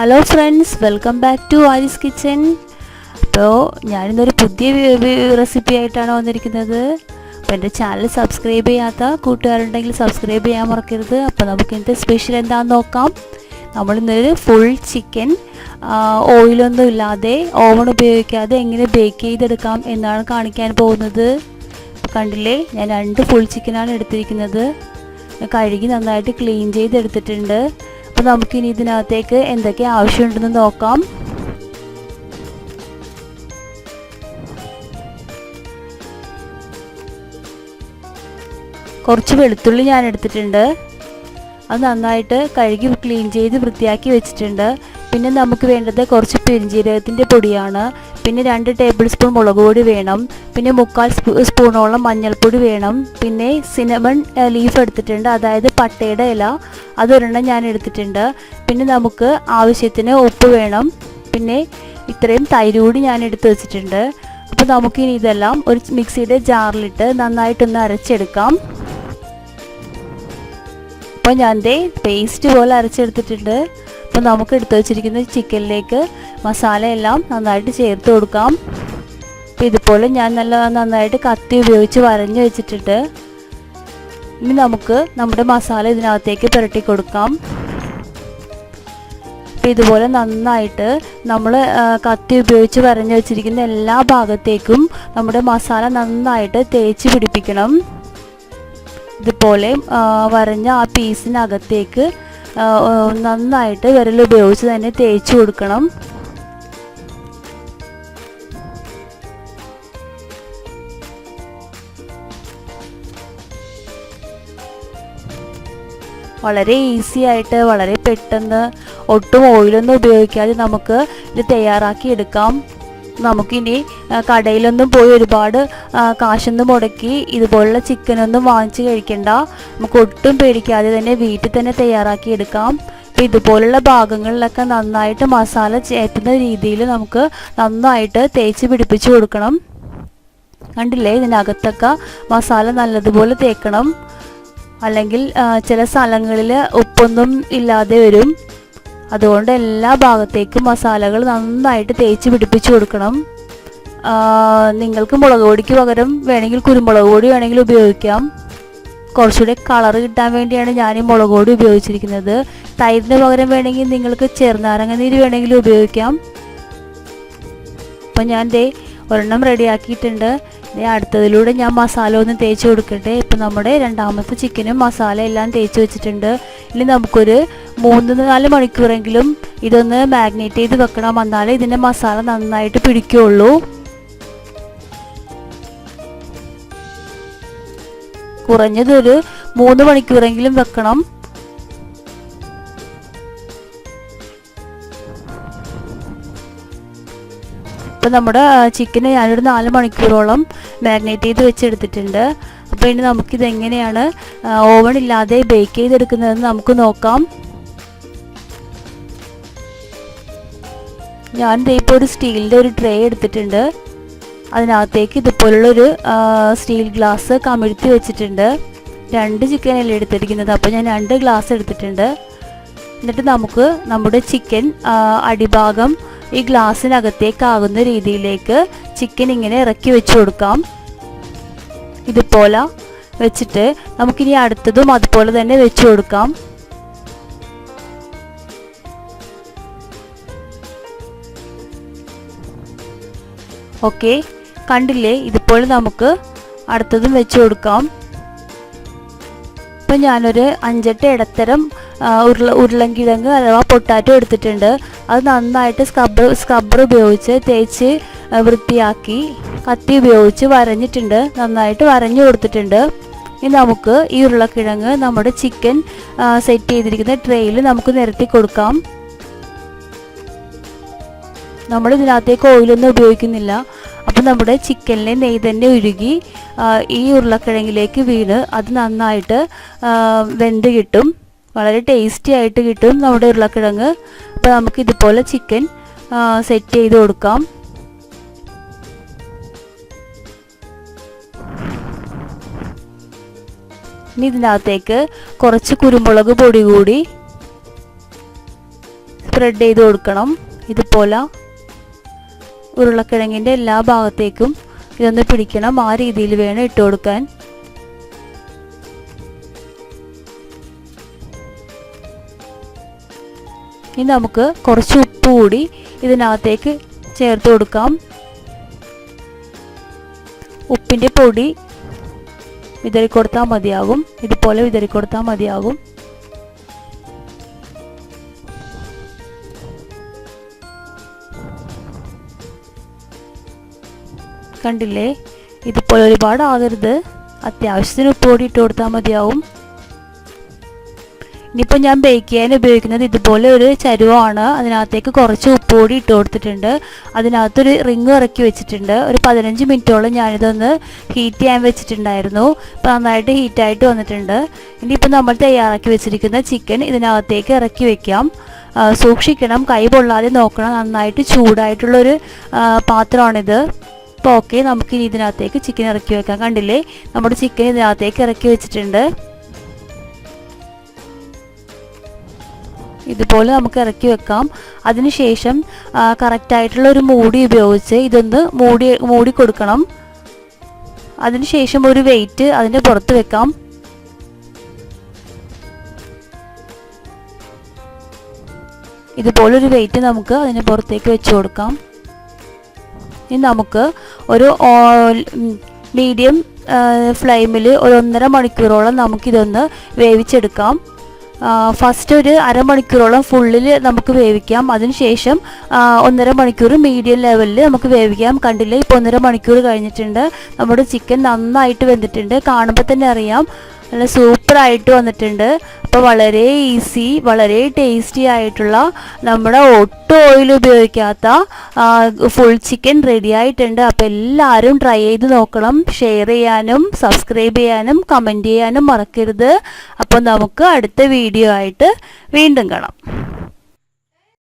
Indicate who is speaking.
Speaker 1: Hello friends, welcome back to Aari's kitchen. അപ്പോൾ ഞാനിന്നൊരു പുതിയ റെസിപ്പി ആയിട്ടാണ് വന്നിരിക്കുന്നത്. അപ്പോൾ എൻ്റെ ചാനൽ സബ്സ്ക്രൈബ് ചെയ്യാത്ത കൂട്ടുകാരുണ്ടെങ്കിൽ സബ്സ്ക്രൈബ് ചെയ്യാൻ മറക്കരുത്. അപ്പോൾ നമുക്ക് ഇന്നത്തെ സ്പെഷ്യൽ എന്താണെന്ന് നോക്കാം. നമ്മളിന്നൊരു ഫുൾ ചിക്കൻ ഓയിലൊന്നും ഇല്ലാതെ ഓവൺ ഉപയോഗിക്കാതെ എങ്ങനെ ബേക്ക് ചെയ്തെടുക്കാം എന്നാണ് കാണിക്കാൻ പോകുന്നത്. കണ്ടില്ലേ, ഞാൻ 2 ഫുൾ ചിക്കനാണ് എടുത്തിരിക്കുന്നത്. കഴുകി നന്നായിട്ട് ക്ലീൻ ചെയ്തെടുത്തിട്ടുണ്ട്. അപ്പോൾ നമുക്കിനി ഇതിനകത്തേക്ക് എന്തൊക്കെ ആവശ്യമുണ്ടെന്ന് നോക്കാം. കുറച്ച് വെളുത്തുള്ളി ഞാൻ എടുത്തിട്ടുണ്ട്. അത് നന്നായിട്ട് കഴുകി ക്ലീൻ ചെയ്ത് വൃത്തിയാക്കി വെച്ചിട്ടുണ്ട്. പിന്നെ നമുക്ക് വേണ്ടത് കുറച്ച് പെരിഞ്ജീരകത്തിൻ്റെ പൊടിയാണ്. പിന്നെ 2 ടേബിൾ സ്പൂൺ മുളക് പൊടി വേണം. പിന്നെ 3/4 സ്പൂണോളം മഞ്ഞൾപ്പൊടി വേണം. പിന്നെ സിനമൺ ലീഫ് എടുത്തിട്ടുണ്ട്, അതായത് പട്ടയുടെ ഇല, അതൊരെണ്ണം ഞാൻ എടുത്തിട്ടുണ്ട്. പിന്നെ നമുക്ക് ആവശ്യത്തിന് ഉപ്പ് വേണം. പിന്നെ ഇത്രയും തൈര് കൂടി ഞാൻ എടുത്ത് വെച്ചിട്ടുണ്ട്. അപ്പോൾ നമുക്കിനി ഇതെല്ലാം ഒരു മിക്സിയുടെ ജാറിലിട്ട് നന്നായിട്ടൊന്ന് അരച്ചെടുക്കാം. അപ്പോൾ ഞാൻ പേസ്റ്റ് പോലെ അരച്ചെടുത്തിട്ടുണ്ട്. അപ്പോൾ നമുക്ക് എടുത്തു വച്ചിരിക്കുന്ന ചിക്കനിലേക്ക് മസാല എല്ലാം നന്നായിട്ട് ചേർത്ത് കൊടുക്കാം. അപ്പോൾ ഇതുപോലെ ഞാൻ നന്നായിട്ട് കത്തി ഉപയോഗിച്ച് വരഞ്ഞ് വെച്ചിട്ടുണ്ട്. ഇനി നമുക്ക് നമ്മുടെ മസാല ഇതിനകത്തേക്ക് പുരട്ടി കൊടുക്കാം. അപ്പോൾ ഇതുപോലെ നന്നായിട്ട് നമ്മൾ കത്തി ഉപയോഗിച്ച് വരഞ്ഞ് വെച്ചിരിക്കുന്ന എല്ലാ ഭാഗത്തേക്കും നമ്മുടെ മസാല നന്നായിട്ട് തേച്ച് പിടിപ്പിക്കണം. ഇതുപോലെ വരഞ്ഞ ആ പീസിനകത്തേക്ക് നന്നായിട്ട് വിരലുപയോഗിച്ച് തന്നെ തേച്ച് കൊടുക്കണം. വളരെ ഈസി ആയിട്ട്, വളരെ പെട്ടെന്ന്, ഒട്ടും ഓയിലൊന്നും ഉപയോഗിക്കാതെ നമുക്ക് ഇത് തയ്യാറാക്കി എടുക്കാം. നമുക്കിനി കടയിലൊന്നും പോയി ഒരുപാട് കാശൊന്നും മുടക്കി ഇതുപോലുള്ള ചിക്കനൊന്നും വാങ്ങിച്ച് കഴിക്കണ്ട. നമുക്ക് ഒട്ടും പേടിക്കാതെ തന്നെ വീട്ടിൽ തന്നെ തയ്യാറാക്കി എടുക്കാം. അപ്പോൾ ഇതുപോലുള്ള ഭാഗങ്ങളിലൊക്കെ നന്നായിട്ട് മസാല ചേർത്തുന്ന രീതിയിൽ നമുക്ക് നന്നായിട്ട് തേച്ച് പിടിപ്പിച്ച് കൊടുക്കണം. കണ്ടില്ലേ, ഇതിനകത്തൊക്കെ മസാല നല്ലതുപോലെ തേക്കണം. അല്ലെങ്കിൽ ചില സ്ഥലങ്ങളിൽ ഉപ്പൊന്നും ഇല്ലാതെ വരും. അതുകൊണ്ട് എല്ലാ ഭാഗത്തേക്കും മസാലകൾ നന്നായിട്ട് തേച്ച് പിടിപ്പിച്ച് കൊടുക്കണം. നിങ്ങൾക്ക് മുളക് പൊടിക്ക് പകരം വേണമെങ്കിൽ കുരുമുളക് പൊടി വേണമെങ്കിൽ ഉപയോഗിക്കാം. കുറച്ചുകൂടി കളർ കിട്ടാൻ വേണ്ടിയാണ് ഞാൻ ഈ മുളക് പൊടി ഉപയോഗിച്ചിരിക്കുന്നത്. തൈരിന് പകരം വേണമെങ്കിൽ നിങ്ങൾക്ക് ചെറുനാരങ്ങ നീര് വേണമെങ്കിൽ ഉപയോഗിക്കാം. അപ്പം ഞാൻ ഒരെണ്ണം റെഡിയാക്കിയിട്ടുണ്ട്. അടുത്തതിലൂടെ ഞാൻ മസാല ഒന്ന് തേച്ച് കൊടുക്കട്ടെ. ഇപ്പം നമ്മുടെ രണ്ടാമത്തെ ചിക്കനും മസാല എല്ലാം തേച്ച് വെച്ചിട്ടുണ്ട്. ഇനി നമുക്കൊരു 3-4 മണിക്കൂറെങ്കിലും ഇതൊന്ന് മാഗ്നേറ്റ് ചെയ്ത് വെക്കണം. എന്നാലേ ഇതിൻ്റെ മസാല നന്നായിട്ട് പിടിക്കുകയുള്ളൂ. കുറഞ്ഞതൊരു 3 മണിക്കൂറെങ്കിലും വെക്കണം. അപ്പോൾ നമ്മുടെ ചിക്കന് ഞാനൊരു 4 മണിക്കൂറോളം മാഗ്നേറ്റ് ചെയ്ത് വെച്ചെടുത്തിട്ടുണ്ട്. അപ്പോൾ ഇനി നമുക്കിതെങ്ങനെയാണ് ഓവൺ ഇല്ലാതെ ബേക്ക് ചെയ്തെടുക്കുന്നതെന്ന് നമുക്ക് നോക്കാം. ഞാൻ ഇപ്പോൾ ഒരു സ്റ്റീലിൻ്റെ ഒരു ട്രേ എടുത്തിട്ടുണ്ട്. അതിനകത്തേക്ക് ഇതുപോലുള്ളൊരു സ്റ്റീൽ ഗ്ലാസ് കമിഴ്ത്തി വെച്ചിട്ടുണ്ട്. 2 ചിക്കനല്ലേ എടുത്തിരിക്കുന്നത്, അപ്പോൾ ഞാൻ 2 ഗ്ലാസ് എടുത്തിട്ടുണ്ട്. എന്നിട്ട് നമുക്ക് നമ്മുടെ ചിക്കൻ അടിഭാഗം ഈ ഗ്ലാസ്സിനകത്തേക്കാകുന്ന രീതിയിലേക്ക് ചിക്കൻ ഇങ്ങനെ ഇറക്കി വെച്ച് കൊടുക്കാം. ഇതുപോലെ വെച്ചിട്ട് നമുക്കിനി അടുത്തതും അതുപോലെ തന്നെ വെച്ച് കൊടുക്കാം. ഓക്കെ, കണ്ടില്ലേ, ഇതുപോലെ നമുക്ക് അടുത്തതും വെച്ച് കൊടുക്കാം. ഇപ്പം ഞാനൊരു 5-8 ഇടത്തരം ഉരുളൻകിഴങ്ങ് അഥവാ പൊട്ടാറ്റോ എടുത്തിട്ടുണ്ട്. അത് നന്നായിട്ട് സ്ക്രബ്ബർ ഉപയോഗിച്ച് തേച്ച് വൃത്തിയാക്കി കത്തി ഉപയോഗിച്ച് വരഞ്ഞിട്ടുണ്ട്. നന്നായിട്ട് വരഞ്ഞു കൊടുത്തിട്ടുണ്ട്. ഇനി നമുക്ക് ഈ ഉരുളക്കിഴങ്ങ് നമ്മുടെ ചിക്കൻ സെറ്റ് ചെയ്തിരിക്കുന്ന ട്രേയിൽ നമുക്ക് നിരത്തി കൊടുക്കാം. നമ്മൾ ഇതിനകത്തേക്ക് ഓയിലൊന്നും ഉപയോഗിക്കുന്നില്ല. അപ്പം നമ്മുടെ ചിക്കനിലെ നെയ്യ് തന്നെ ഉരുകി ഈ ഉരുളക്കിഴങ്ങിലേക്ക് വീണ് അത് നന്നായിട്ട് വെന്ത് കിട്ടും. വളരെ ടേസ്റ്റി ആയിട്ട് കിട്ടും നമ്മുടെ ഉരുളക്കിഴങ്ങ്. അപ്പോൾ നമുക്ക് ഇതുപോലെ ചിക്കൻ സെറ്റ് ചെയ്ത് കൊടുക്കാം. ഇനി ഇതിനകത്തേക്ക് കുറച്ച് കുരുമുളക് പൊടി കൂടി സ്പ്രെഡ് ചെയ്ത് കൊടുക്കണം. ഇതുപോലെ ഉരുളക്കിഴങ്ങിൻ്റെ എല്ലാ ഭാഗത്തേക്കും ഇതൊന്ന് പിടിക്കണം. ആ രീതിയിൽ വേണം ഇട്ട് കൊടുക്കാൻ. ഇനി നമുക്ക് കുറച്ച് ഉപ്പ് കൂടി ഇതിനകത്തേക്ക് ചേർത്ത് കൊടുക്കാം. ഉപ്പിൻ്റെ പൊടി വിതറിക്കൊടുത്താൽ മതിയാകും. ഇതുപോലെ വിതറിക്കൊടുത്താൽ മതിയാകും. കണ്ടില്ലേ, ഇതുപോലെ ഒരുപാട് ആകരുത്. അത്യാവശ്യത്തിന് ഉപ്പ് പൊടി ഇട്ട് കൊടുത്താൽ മതിയാവും. ഇനിയിപ്പോൾ ഞാൻ ബേക്ക് ചെയ്യാൻ ഉപയോഗിക്കുന്നത് ഇതുപോലെ ഒരു ചരുവമാണ്. അതിനകത്തേക്ക് കുറച്ച് ഉപ്പ് പൊടി ഇട്ട് കൊടുത്തിട്ടുണ്ട്. അതിനകത്തൊരു റിങ് ഇറക്കി വെച്ചിട്ടുണ്ട്. ഒരു 15 മിനിറ്റോളം ഞാനിതൊന്ന് ഹീറ്റ് ചെയ്യാൻ വെച്ചിട്ടുണ്ടായിരുന്നു. ഇപ്പോൾ നന്നായിട്ട് ഹീറ്റായിട്ട് വന്നിട്ടുണ്ട്. ഇനിയിപ്പോൾ നമ്മൾ തയ്യാറാക്കി വെച്ചിരിക്കുന്ന ചിക്കൻ ഇതിനകത്തേക്ക് ഇറക്കി വെക്കാം. സൂക്ഷിക്കണം, കൈ പൊള്ളാതെ നോക്കണം. നന്നായിട്ട് ചൂടായിട്ടുള്ളൊരു പാത്രമാണിത്. അപ്പോൾ ഓക്കെ, നമുക്കിനി ഇതിനകത്തേക്ക് ചിക്കൻ ഇറക്കി വെക്കാം. കണ്ടില്ലേ, നമ്മുടെ ചിക്കൻ ഇതിനകത്തേക്ക് ഇറക്കി വെച്ചിട്ടുണ്ട്. ഇതുപോലെ നമുക്ക് ഇറക്കി വെക്കാം. അതിനുശേഷം കറക്റ്റായിട്ടുള്ള ഒരു മൂടി ഉപയോഗിച്ച് ഇതൊന്ന് മൂടി കൊടുക്കണം. അതിനുശേഷം ഒരു വെയിറ്റ് അതിൻ്റെ പുറത്ത് വെക്കാം. ഇതുപോലൊരു വെയിറ്റ് നമുക്ക് അതിൻ്റെ പുറത്തേക്ക് വെച്ച് കൊടുക്കാം. ഇനി നമുക്ക് ഒരു മീഡിയം ഫ്ലെയിമിൽ ഒരു 1.5 മണിക്കൂറോളം നമുക്കിതൊന്ന് വേവിച്ചെടുക്കാം. ഫസ്റ്റ് ഒരു അരമണിക്കൂറോളം ഫുള്ളിൽ നമുക്ക് വേവിക്കാം. അതിനുശേഷം 1.5 മണിക്കൂർ മീഡിയം ലെവലിൽ നമുക്ക് വേവിക്കാം. കണ്ടില്ലേ, ഇപ്പോൾ 1.5 മണിക്കൂർ കഴിഞ്ഞിട്ടുണ്ട്. നമ്മുടെ ചിക്കൻ നന്നായിട്ട് വെന്തിട്ടുണ്ട്. കാണുമ്പോൾ തന്നെ അറിയാം, നല്ല സൂപ്പറായിട്ട് വന്നിട്ടുണ്ട്. അപ്പോൾ വളരെ ഈസി, വളരെ ടേസ്റ്റി ആയിട്ടുള്ള നമ്മുടെ ഒട്ടും ഓയിൽ ഉപയോഗിക്കാത്ത ഫുൾ ചിക്കൻ റെഡി ആയിട്ടുണ്ട്. അപ്പോൾ എല്ലാവരും ട്രൈ ചെയ്ത് നോക്കണം. ഷെയർ ചെയ്യാനും സബ്സ്ക്രൈബ് ചെയ്യാനും കമൻറ്റ് ചെയ്യാനും മറക്കരുത്. അപ്പോൾ നമുക്ക് അടുത്ത വീഡിയോ ആയിട്ട് വീണ്ടും കാണാം.